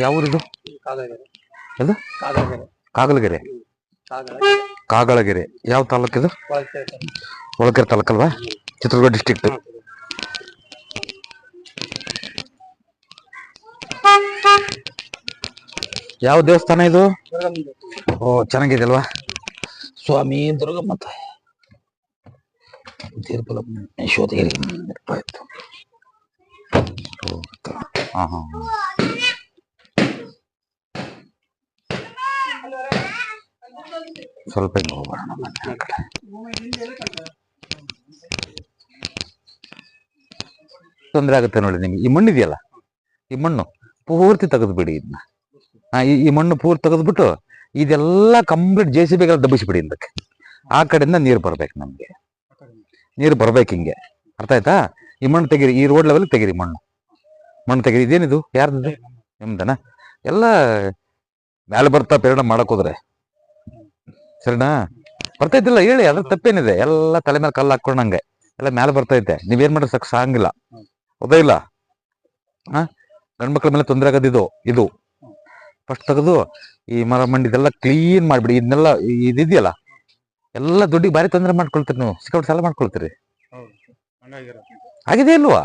ಯಾವೂರಿದು? ಕಾಗಲಗೆರೆ. ಅದು ಕಾಗಲಗೆರೆ. ಕಾಗಳಗೆರೆ ಯಾವ ತಾಲೂಕಿದು? ಹೊಳಲ್ಕೆರೆ ತಾಲೂಕಲ್ವಾ? ಚಿತ್ರದುರ್ಗ ಡಿಸ್ಟ್ರಿಕ್ಟ್. ಯಾವ ದೇವಸ್ಥಾನ ಇದು? ಓ ಚೆನ್ನಾಗಿದೆ ಅಲ್ವಾ? ಸ್ವಾಮಿ ದುರ್ಗಮ್ಮ ತಾಯಿ ಯಶೋಧಗಿರಿ. ಸ್ವಲ್ಪ ಹೋಗೋಣ. ತೊಂದರೆ ಆಗುತ್ತೆ ನೋಡಿ ನಿಮ್ಗೆ. ಈ ಮಣ್ಣು ಇದೆಯಲ್ಲ, ಈ ಮಣ್ಣು ಪೂರ್ತಿ ತೆಗೆದ್ಬಿಡಿ. ಇದನ್ನ ಈ ಮಣ್ಣು ಪೂರ್ತಿ ತೆಗೆದ್ಬಿಟ್ಟು ಇದೆಲ್ಲ ಕಂಪ್ಲೀಟ್ JCB ದಬ್ಬಿಸ್ಬಿಡಿ. ಇದಕ್ಕೆ ಆ ಕಡೆಯಿಂದ ನೀರು ಬರ್ಬೇಕು. ನಮ್ಗೆ ನೀರು ಬರ್ಬೇಕು ಹಿಂಗೆ. ಅರ್ಥ ಆಯ್ತಾ? ಈ ಮಣ್ಣು ತೆಗೀರಿ, ಈ ರೋಡ್ ಲೆವೆಲ್ ತೆಗೀರಿ. ಮಣ್ಣು ತೆಗೀರಿ. ಇದೇನಿದು? ಯಾರ್ದು? ನಿಮ್ದನ? ಎಲ್ಲ ಮೇಲೆ ಬರ್ತಾ ಪೇರಣ ಮಾಡಕ್ ಹೋದ್ರೆ ಸರಿನಾ? ಬರ್ತೈತಿಲ್ಲ ಹೇಳಿ, ಅದ್ರ ತಪ್ಪೇನಿದೆ? ಎಲ್ಲ ತಲೆ ಮೇಲೆ ಕಲ್ಲು ಹಾಕೊಂಡಂಗೆ ಎಲ್ಲ ಮೇಲೆ ಬರ್ತೈತೆ. ನೀವೇನ್ ಮಾಡ್ರಿ ಸಕ್ಸ್ ಆಗಂಗಿಲ್ಲ. ಹೌದಾ ಇಲ್ಲ? ಗಂಡ್ಮಕ್ಳ ಮೇಲೆ ತೊಂದರೆ ಆಗೋದಿದು. ಇದು ಫಸ್ಟ್ ತೆಗೆದು ಈ ಮರ ಮಂಡಿದೆಲ್ಲ ಕ್ಲೀನ್ ಮಾಡ್ಬಿಡಿ. ಇದನ್ನೆಲ್ಲ ಇದಿದೆಯಲ್ಲ ಎಲ್ಲ ದುಡ್ಡಿಗೆ ಭಾರಿ ತೊಂದರೆ ಮಾಡ್ಕೊಳ್ತೀರಿ ನೀವು. ಸಿಕ್ಕಾಪಟ್ಟೆ ಸಾಲ ಮಾಡ್ಕೊಳ್ತೀರಿ. ಆಗಿದೆ ಇಲ್ವಾ?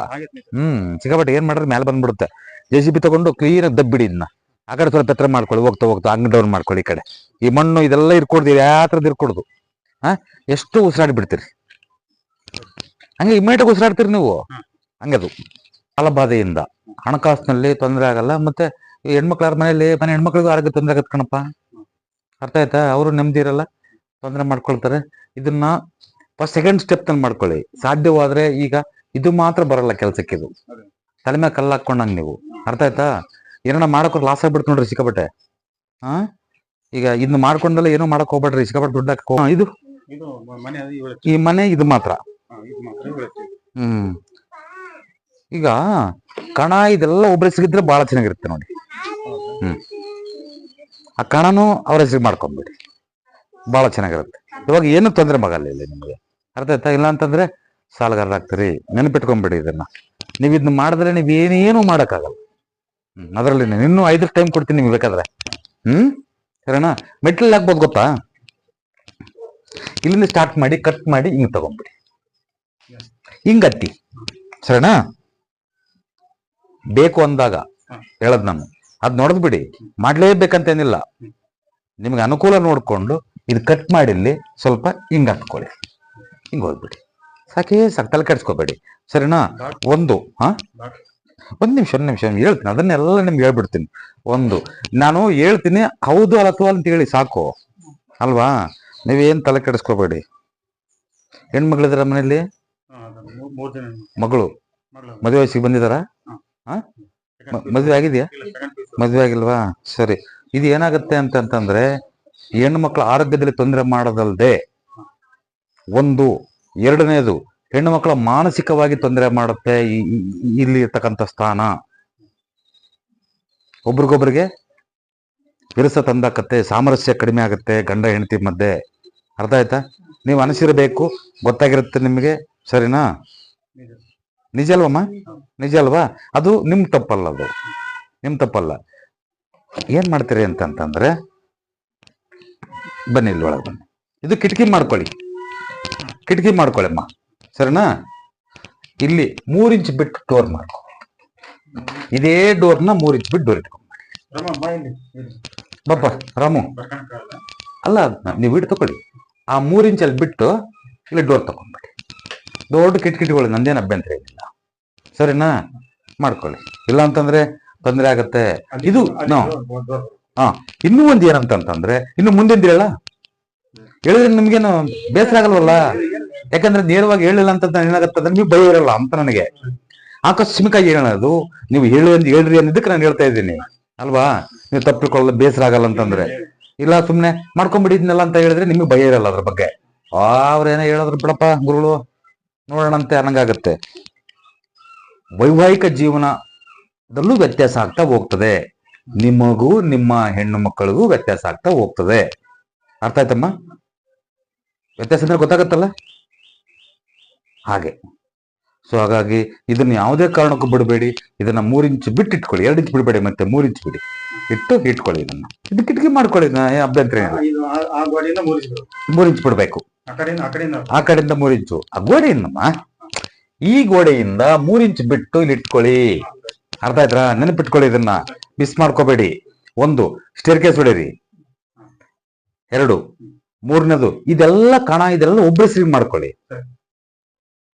ಸಿಕ್ಕಾಪಟ್ಟೆ ಏನ್ ಮಾಡ್ರಿ ಮೇಲೆ ಬಂದ್ಬಿಡುತ್ತೆ. JCB ತಗೊಂಡು ಕ್ಲೀನ್ ಆಗಿ ದಬ್ಬಿಡಿ. ಇದನ್ನ ಆ ಕಡೆ ಸ್ವಲ್ಪ ಎತ್ತರ ಮಾಡ್ಕೊಳ್ಳಿ. ಹೋಗ್ತಾ ಅಂಗ್ ಡೌನ್ ಮಾಡ್ಕೊಳ್ಳಿ. ಈ ಕಡೆ ಈ ಮಣ್ಣು ಇದೆಲ್ಲ ಇರ್ಕೊಡ್ದು, ಯಾತ್ರದ ಇರ್ಕೊಡ್ದು. ಎಷ್ಟು ಉಸಿರಾಡಿ ಬಿಡ್ತೀರಿ. ಹಂಗೆ ಇಮ್ಮಿಡಿಯೇಟ್ ಉಸಿರಾಡ್ತೀರಿ ನೀವು. ಹಂಗದು ಸಾಲಬಾಧೆಯಿಂದ ಹಣಕಾಸಿನಲ್ಲಿ ತೊಂದರೆ ಆಗಲ್ಲ. ಮತ್ತೆ ಹೆಣ್ಮಕ್ಳಾರ ಮನೆ ಹೆಣ್ಮಕ್ಳಿಗೂ ಆರೋಗ್ಯ ತೊಂದರೆ ಆಗತ್ತೆ ಕಣಪ್ಪ. ಅರ್ಥ ಆಯ್ತಾ? ಅವರು ನೆಮ್ಮದಿ ಇರಲ್ಲ, ತೊಂದರೆ ಮಾಡ್ಕೊಳ್ತಾರೆ. ಇದನ್ನ ಫಸ್ಟ್ ಸೆಕೆಂಡ್ ಸ್ಟೆಪ್ ತಂದು ಮಾಡ್ಕೊಳ್ಳಿ. ಸಾಧ್ಯವಾದ್ರೆ ಈಗ ಇದು ಮಾತ್ರ ಬರಲ್ಲ ಕೆಲ್ಸಕ್ಕೆ. ಇದು ತಲೆ ಮೇಲೆ ಕಲ್ಲು ಹಾಕೊಂಡಂಗೆ ನೀವು. ಅರ್ಥ ಆಯ್ತಾ? ಏನಾರ ಮಾಡಕ್ ಲಾಸ್ ಆಗ್ಬಿಡ್ತು ನೋಡ್ರಿ ಸಿಕ್ಕಾಪಟ್ಟೆ. ಈಗ ಇದನ್ನ ಮಾಡ್ಕೊಂಡಲ್ಲ ಏನೋ ಮಾಡಕ್ ಹೋಗ್ಬೇಡ್ರಿ. ಸಿಕ್ಕಾಪಟ್ಟೆ ದುಡ್ಡು ಹಾಕೋ. ಇದು ಈ ಮನೆ ಇದು ಮಾತ್ರ. ಈಗ ಕಣ ಇದೆಲ್ಲ ಒಬ್ಬರ ಸಿಗಿದ್ರೆ ಬಹಳ ಚೆನ್ನಾಗಿರುತ್ತೆ ನೋಡಿ. ಆ ಕಣನು ಅವ್ರ ಹೆಸರಿಗೆ ಮಾಡ್ಕೊಂಡ್ಬಿಡಿ, ಬಹಳ ಚೆನ್ನಾಗಿರುತ್ತೆ. ಇವಾಗ ಏನು ತೊಂದರೆ ಮಗಲ್ಲ ಇಲ್ಲಿ ನಿಮ್ಗೆ. ಅರ್ಥ ಆಯ್ತಾ? ಇಲ್ಲ ಅಂತಂದ್ರೆ ಸಾಲಗಾರರಾಗ್ತೀರಿ. ನೆನಪಿಟ್ಕೊಂಡ್ಬಿಡಿ ಇದನ್ನ. ನೀವ್ ಇದನ್ನ ಮಾಡಿದ್ರೆ ನೀವೇನೇನು ಮಾಡಕ್ಕಾಗಲ್ಲ. ಅದರಲ್ಲಿ ಇನ್ನೂ 5 ಟೈಮ್ ಕೊಡ್ತೀನಿ ನಿಮ್ಗೆ ಬೇಕಾದ್ರೆ. ಸರಿನಾ? ಮೆಟ್ಲಲ್ಲಿ ಹಾಕ್ಬೋದು ಗೊತ್ತಾ? ಇಲ್ಲಿಂದ ಸ್ಟಾರ್ಟ್ ಮಾಡಿ ಕಟ್ ಮಾಡಿ ಹಿಂಗ್ ತಗೊಂಡ್ಬಿಡಿ. ಹಿಂಗತ್ತಿ. ಸರಿನಾ? ಬೇಕು ಅಂದಾಗ ಹೇಳದ್ ನಾನು ಅದ್ ನೋಡದ್ ಬಿಡಿ. ಮಾಡ್ಲೇಬೇಕಂತೇನಿಲ್ಲ. ನಿಮ್ಗೆ ಅನುಕೂಲ ನೋಡ್ಕೊಂಡು ಇದು ಕಟ್ ಮಾಡಿ ಇಲ್ಲಿ ಸ್ವಲ್ಪ ಹಿಂಗ್ ಹತ್ಕೊಳ್ಳಿ. ಹಿಂಗ್ ಹೋಗ್ಬಿಡಿ. ಸಾಕೇ ತಲೆ ಕೆಡ್ಸ್ಕೋಬೇಡಿ. ಸರಿನಾ? ಒಂದ್ ನಿಮಿಷ ಹೇಳ್ತೀನಿ. ಅದನ್ನೆಲ್ಲ ನಿಮ್ಗೆ ಹೇಳ್ಬಿಡ್ತೀನಿ. ನಾನು ಹೇಳ್ತೀನಿ, ಹೌದು ಅಥವಾ ಅಂತ ಹೇಳಿ ಸಾಕು ಅಲ್ವಾ? ನೀವೇನ್ ತಲೆ ಕೆಡಿಸ್ಕೋಬೇಡಿ. ಹೆಣ್ಮಕ್ಳಿದಾರ ಮನೇಲಿ? ಮಗಳು ಮದುವೆ ವಯಸ್ಸಿಗೆ ಬಂದಿದಾರ? ಮದುವೆ ಆಗಿದೆಯಾ? ಮದುವೆ ಆಗಿಲ್ವಾ? ಸರಿ. ಇದು ಏನಾಗುತ್ತೆ ಅಂತಂದ್ರೆ ಹೆಣ್ಣು ಮಕ್ಕಳ ಆರೋಗ್ಯದಲ್ಲಿ ತೊಂದರೆ ಮಾಡೋದಲ್ದೆ, ಎರಡನೇದು ಹೆಣ್ಣು ಮಕ್ಕಳ ಮಾನಸಿಕವಾಗಿ ತೊಂದರೆ ಮಾಡುತ್ತೆ. ಇಲ್ಲಿ ಇರ್ತಕ್ಕಂಥ ಸ್ಥಾನ ಒಬ್ರಿಗೊಬ್ರಿಗೆ ವಿರಸ ತಂದಾಕತ್ತೆ. ಸಾಮರಸ್ಯ ಕಡಿಮೆ ಆಗುತ್ತೆ ಗಂಡ ಹೆಂಡತಿ ಮಧ್ಯೆ. ಅರ್ಥ ಆಯ್ತಾ? ನೀವು ಅನಿಸಿರಬೇಕು, ಗೊತ್ತಾಗಿರುತ್ತೆ ನಿಮಗೆ. ಸರಿನಾ? ನಿಜ ಅಲ್ವಮ್ಮ? ನಿಜ ಅಲ್ವಾ? ಅದು ನಿಮ್ ತಪ್ಪಲ್ಲ. ಅದು ನಿಮ್ ತಪ್ಪಲ್ಲ. ಏನ್ ಮಾಡ್ತೀರಿ ಅಂತಂದ್ರೆ ಬನ್ನಿ ಇಲ್ಲಿ ಒಳಗೆ ಬನ್ನಿ. ಇದು ಕಿಟಕಿ ಮಾಡ್ಕೊಳ್ಳಿ ಅಮ್ಮ. ಸರಿನಾ? ಇಲ್ಲಿ 3 ಇಂಚ್ ಬಿಟ್ಟು ಡೋರ್ ಮಾಡ್ಕೊ. ಇದೇ ಡೋರ್ನ 3 ಇಂಚ್ ಬಿಟ್ಟು ಡೋರ್ ಇಟ್ಕೊಂಡ್ಬಿಡಿ. ಬಾಪ ರಾಮು ಅಲ್ಲ, ನೀವು ಇಟ್ಟು ತಗೊಳ್ಳಿ. ಆ 3 ಇಂಚಲ್ಲಿ ಬಿಟ್ಟು ಇಲ್ಲಿ ಡೋರ್ ತಗೊಂಡ್ಬಿಡಿ. ದೊಡ್ಡ ಕಿಟಕಿಗಳು ನಂದೇನು ಅಭ್ಯಂತರ ಏನಿಲ್ಲ. ಸರಿನಾ? ಮಾಡ್ಕೊಳ್ಳಿ. ಇಲ್ಲ ಅಂತಂದ್ರೆ ತೊಂದರೆ ಆಗತ್ತೆ. ಇದು ಇನ್ನೂ ಒಂದ್ ಏನಂತಂದ್ರೆ, ಇನ್ನು ಮುಂದಿನ ಹೇಳಿದ್ರೆ ನಿಮ್ಗೇನು ಬೇಸರ ಆಗಲ್ವಲ್ಲ? ಯಾಕಂದ್ರೆ ನೇರವಾಗಿ ಹೇಳಿಲ್ಲ ಅಂತ ಏನಾಗತ್ತಂದ್ರೆ ನೀವು ಭಯ ಇರಲ್ಲ ಅಂತ ನನಗೆ. ಆಕಸ್ಮಿಕವಾಗಿ ಹೇಳೋದು ನೀವು ಹೇಳ್ರಿ ಅನ್ನೋದಕ್ಕೆ ನಾನು ಹೇಳ್ತಾ ಇದ್ದೀನಿ ಅಲ್ವಾ? ನೀವು ತಪ್ಪಿಕೊಳ್ಳಲ್ಲ, ಬೇಸರ ಆಗಲ್ಲ ಅಂತಂದ್ರೆ. ಇಲ್ಲ ಸುಮ್ನೆ ಮಾಡ್ಕೊಂಡ್ಬಿಟ್ಟಿದ್ನಲ್ಲ ಅಂತ ಹೇಳಿದ್ರೆ ನಿಮ್ಗೆ ಭಯ ಇರಲ್ಲ ಅದ್ರ ಬಗ್ಗೆ. ಅವ್ರೇನೋ ಹೇಳೋದ್ರ ಬಿಡಪ್ಪ ಗುರುಗಳು ನೋಡೋಣಂತೆ ಅನ್ನಂಗಾಗತ್ತೆ. ವೈವಾಹಿಕ ಜೀವನದಲ್ಲೂ ವ್ಯತ್ಯಾಸ ಆಗ್ತಾ ಹೋಗ್ತದೆ. ನಿಮಗೂ ನಿಮ್ಮ ಹೆಣ್ಣು ಮಕ್ಕಳಿಗೂ ವ್ಯತ್ಯಾಸ ಆಗ್ತಾ ಹೋಗ್ತದೆ. ಅರ್ಥ ಆಯ್ತಮ್ಮ? ವ್ಯತ್ಯಾಸ ಅಂದ್ರೆ ಗೊತ್ತಾಗತ್ತಲ್ಲ ಹಾಗೆ. ಸೊ ಹಾಗಾಗಿ ಇದನ್ನ ಯಾವುದೇ ಕಾರಣಕ್ಕೂ ಬಿಡಬೇಡಿ. ಇದನ್ನ 3 ಇಂಚ್ ಬಿಟ್ಟಿಟ್ಕೊಳ್ಳಿ. 2 ಇಂಚ್ ಬಿಡಬೇಡಿ, ಮತ್ತೆ 3 ಇಂಚ್ ಬಿಡಿ. ಇಟ್ಟು ಇಟ್ಕೊಳ್ಳಿ ಇದನ್ನ. ಇದು ಕಿಟಕಿ ಮಾಡ್ಕೊಳ್ಳಿ, ಅಭ್ಯಂತರ ಏನಿಲ್ಲ. 3 ಇಂಚ್ ಬಿಡ್ಬೇಕು, ಆ ಕಡೆಯಿಂದ 3 ಇಂಚು. ಆ ಗೋಡೆಯಿಂದಮ್ಮ, ಈ ಗೋಡೆಯಿಂದ 3 ಇಂಚ್ ಬಿಟ್ಟು ಇಲ್ಲಿ ಇಟ್ಕೊಳ್ಳಿ. ಅರ್ಥ ಆಯ್ತಾ? ನೆನಪಿಟ್ಕೊಳ್ಳಿ, ಇದನ್ನ ಮಿಸ್ ಮಾಡ್ಕೋಬೇಡಿ. 1 ಸ್ಟೇರ್ ಕೇಸ್ ಹೊಡೀರಿ, 2 3ನೇದು ಇದೆಲ್ಲ ಇದೆಲ್ಲ ಒಬ್ಬರು ಮಾಡ್ಕೊಳ್ಳಿ.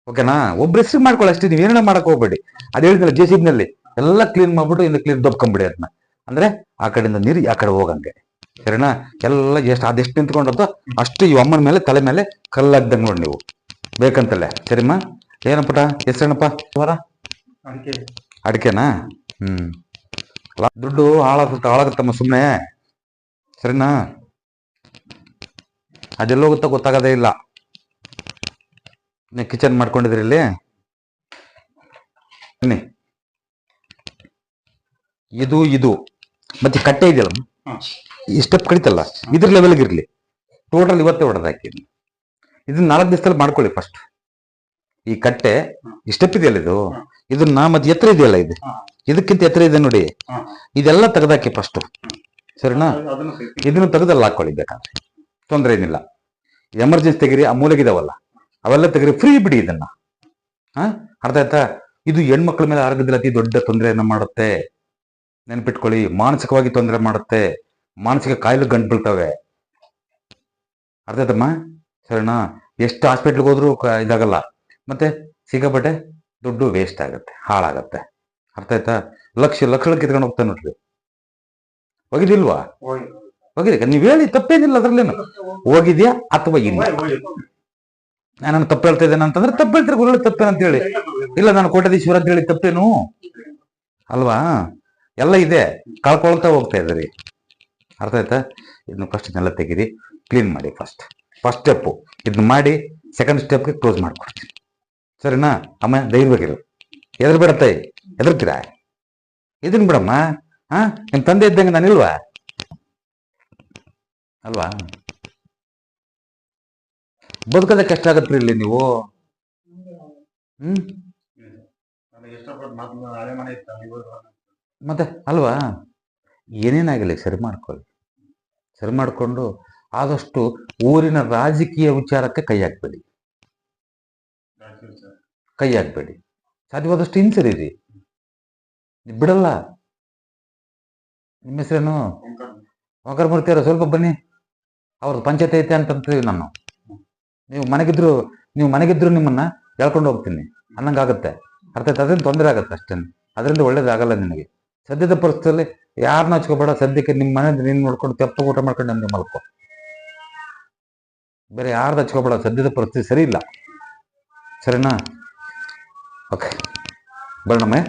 ಓಕೆನಾ? ಒಬ್ಬರು ಮಾಡ್ಕೊಳ್ಳಿ ಅಷ್ಟೇ, ನೀವು ಏನೇನ ಮಾಡಕ್ ಹೋಗ್ಬೇಡಿ. ಅದು ಹೇಳಿದ್ನಲ್ಲ, JCB ನಲ್ಲಿ ಎಲ್ಲ ಕ್ಲೀನ್ ಮಾಡ್ಬಿಟ್ಟು ಇನ್ನು ಕ್ಲೀನ್ ದೊಬ್ಕೊಂಬಿಡಿ ಅದನ್ನ. ಅಂದ್ರೆ ಆ ಕಡೆಯಿಂದ ನೀರು ಆ ಕಡೆ ಹೋಗಂಗೆ, ಸರಿನಾ? ಎಲ್ಲ ಅದೆಷ್ಟು ನಿಂತ್ಕೊಂಡದ್ದು ಅಷ್ಟು ಈ ಅಮ್ಮನ ಮೇಲೆ ತಲೆ ಮೇಲೆ ಕಲ್ಲಾಗ್ದಂಗೆ ನೋಡಿ ನೀವು, ಬೇಕಂತಲ್ಲೇ. ಸರಿಮ್ಮ? ಏನಪ್ಪಟ ಹೆಸರೇನಪ್ಪ? ಅಡಿಕೆನಾ? ದುಡ್ಡು ಹಾಳಾಗುತ್ತಮ್ಮ ಸುಮ್ಮನೆ, ಸರಿನಾ? ಅದೆಲ್ಲೋಗುತ್ತಾ ಗೊತ್ತಾಗದೇ ಇಲ್ಲ. ನೀವು ಕಿಚನ್ ಮಾಡ್ಕೊಂಡಿದ್ರಿ ಇಲ್ಲಿ, ಇದು ಮತ್ತೆ ಕಟ್ಟೆ ಇದೆಯಲ್ಲ, ಈ ಸ್ಟೆಪ್ ಕಡಿತಲ್ಲ, ಇದ್ರ ಲೆವೆಲ್ಗೆ ಇರ್ಲಿ. ಟೋಟಲ್ ಇವತ್ತೇ ಹೊಡೆದಾಕಿ. ಇದನ್ನ 4 ದಿವಸದಲ್ಲಿ ಮಾಡ್ಕೊಳ್ಳಿ ಫಸ್ಟ್. ಈ ಕಟ್ಟೆ ಈ ಸ್ಟೆಪ್ ಇದೆಯಲ್ಲ, ಇದನ್ನ ಮತ್ತೆ ಎತ್ತರ ಇದೆಯಲ್ಲ, ಇದಕ್ಕಿಂತ ಎತ್ತರ ಇದೆ ನೋಡಿ, ಇದೆಲ್ಲ ತೆಗೆದಾಕಿ ಫಸ್ಟ್, ಸರಿನಾ? ಇದನ್ನು ತೆಗೆದಲ್ಲ ಹಾಕೊಳ್ಳಿ, ಬೇಕಾದ್ರೆ ತೊಂದರೆ ಏನಿಲ್ಲ. ಎಮರ್ಜೆನ್ಸಿ ತೆಗಿರಿ, ಆ ಮೂಲೆಗಿದಾವಲ್ಲ ಅವೆಲ್ಲ ತೆಗಿರಿ, ಫ್ರೀ ಬಿಡಿ ಇದನ್ನ. ಅರ್ಥ ಆಯ್ತಾ? ಇದು ಹೆಣ್ಮಕ್ಳ ಮೇಲೆ ಆರೋಗ್ಯದಲ್ಲಿ ಅತಿ ದೊಡ್ಡ ತೊಂದರೆಯನ್ನ ಮಾಡುತ್ತೆ. ನೆನ್ಪಿಟ್ಕೊಳ್ಳಿ, ಮಾನಸಿಕವಾಗಿ ತೊಂದರೆ ಮಾಡುತ್ತೆ, ಮಾನಸಿಕ ಕಾಯಿಲೆ ಗಂಟು ಬೀಳ್ತವೆ. ಅರ್ಥ ಆಯ್ತಮ್ಮ? ಸರಿನಾ? ಎಷ್ಟು ಹಾಸ್ಪಿಟ್ಲ್ಗೆ ಹೋದ್ರು ಇದಾಗಲ್ಲ, ಮತ್ತೆ ಸಿಕ್ಕಾಪಟ್ಟೆ ದುಡ್ಡು ವೇಸ್ಟ್ ಆಗುತ್ತೆ, ಹಾಳಾಗತ್ತೆ. ಅರ್ಥ ಆಯ್ತಾ? ಲಕ್ಷ ಕಿತ್ಕೊಂಡು ಹೋಗ್ತಾನೆ ನೋಡ್ರಿ. ಹೋಗಿದಿಲ್ವಾ? ಹೋಗಿದೆ. ನೀವ್ ಹೇಳಿ, ತಪ್ಪೇನಿಲ್ಲ ಅದ್ರಲ್ಲೇನು. ಹೋಗಿದ್ಯಾ ಅಥವಾ ಇಲ್ಲ? ನಾನು ತಪ್ಪು ಹೇಳ್ತಾ ಇದ್ದೇನೆ ಅಂತಂದ್ರೆ ತಪ್ಪು ಹೇಳ್ತಾರೆ, ಗುರುಗಳು ತಪ್ಪೇನಂತ ಹೇಳಿ. ಇಲ್ಲ ನಾನು ಕೋಟ್ಯಾಧೀಶ್ವರ ಅಂತ ಹೇಳಿ ತಪ್ಪೇನು ಅಲ್ವಾ? ಎಲ್ಲ ಇದೆ, ಕಳ್ಕೊಳ್ತಾ ಹೋಗ್ತಾ ಇದ್ರಿ. ಅರ್ಥ ಆಯ್ತಾ? ಇದನ್ನ ಫಸ್ಟ್ ಇದನ್ನೆಲ್ಲ ತೆಗೀರಿ, ಕ್ಲೀನ್ ಮಾಡಿ. ಫಸ್ಟ್ ಸ್ಟೆಪ್ಪು ಇದನ್ನ ಮಾಡಿ, ಸೆಕೆಂಡ್ ಸ್ಟೆಪ್ಗೆ ಕ್ಲೋಸ್ ಮಾಡ್ಕೊಡ್ತೀನಿ, ಸರಿನಾ? ಅಮ್ಮ ಧೈರ್ಯವಾಗಿರು, ಎದುರು ತಾಯಿ, ಎದುರ್ತೀರಾ? ಇದನ್ ಬಿಡಮ್ಮ. ನಿಮ್ ತಂದೆ ಇದ್ದಂಗೆ ನಾನಿಲ್ವಾ? ಅಲ್ವಾ? ಬದುಕೋದಕ್ಕೆ ಕಷ್ಟ ಆಗತ್ರಿ ಇಲ್ಲಿ ನೀವು. ಮತ್ತೆ ಅಲ್ವಾ? ಏನೇನಾಗಲಿ ಸರಿ ಮಾಡ್ಕೊಳ್ಳಿ. ಸರಿ ಮಾಡಿಕೊಂಡು ಆದಷ್ಟು ಊರಿನ ರಾಜಕೀಯ ವಿಚಾರಕ್ಕೆ ಕೈ ಹಾಕ್ಬೇಡಿ. ಸಾಧ್ಯವಾದಷ್ಟು ಹಿಂಸರಿರಿ, ಬಿಡಲ್ಲ. ನಿಮ್ಮ ಹೆಸರೇನು? ಓಂಕಾರ ಮೂರ್ತಿಯವರು, ಸ್ವಲ್ಪ ಬನ್ನಿ. ಅವ್ರದ್ದು ಪಂಚಾಯತ್ ಐತೆ ಅಂತಂತೀವಿ ನಾನು. ನೀವು ಮನೆಗಿದ್ರು ನಿಮ್ಮನ್ನ ಹೇಳ್ಕೊಂಡು ಹೋಗ್ತೀನಿ ಅನ್ನಂಗಾಗತ್ತೆ. ಅರ್ಥ ಆಯ್ತು? ಅದರಿಂದ ತೊಂದರೆ ಆಗತ್ತೆ ಅಷ್ಟೇ, ಅದರಿಂದ ಒಳ್ಳೇದಾಗಲ್ಲ ನಿನಗೆ. ಸದ್ಯದ ಪರಿಸ್ಥಿತಿಯಲ್ಲಿ ಯಾರನ್ನ ಹಚ್ಕೋಬೇಡ. ಸದ್ಯಕ್ಕೆ ನಿಮ್ಮ ಮನೆ ನೀನು ನೋಡ್ಕೊಂಡು ತೆಪ್ಪ ಊಟ ಮಾಡ್ಕೊಂಡು ನಮ್ಗೆ ಮಲ್ಕೋ, ಬೇರೆ ಯಾರ್ದು ಹಚ್ಕೋಬೇಡ. ಸದ್ಯದ ಪರಿಸ್ಥಿತಿ ಸರಿ ಇಲ್ಲ, ಸರಿನಾ? ಓಕೆ, ಬರೋಣಮ್ಮೆ.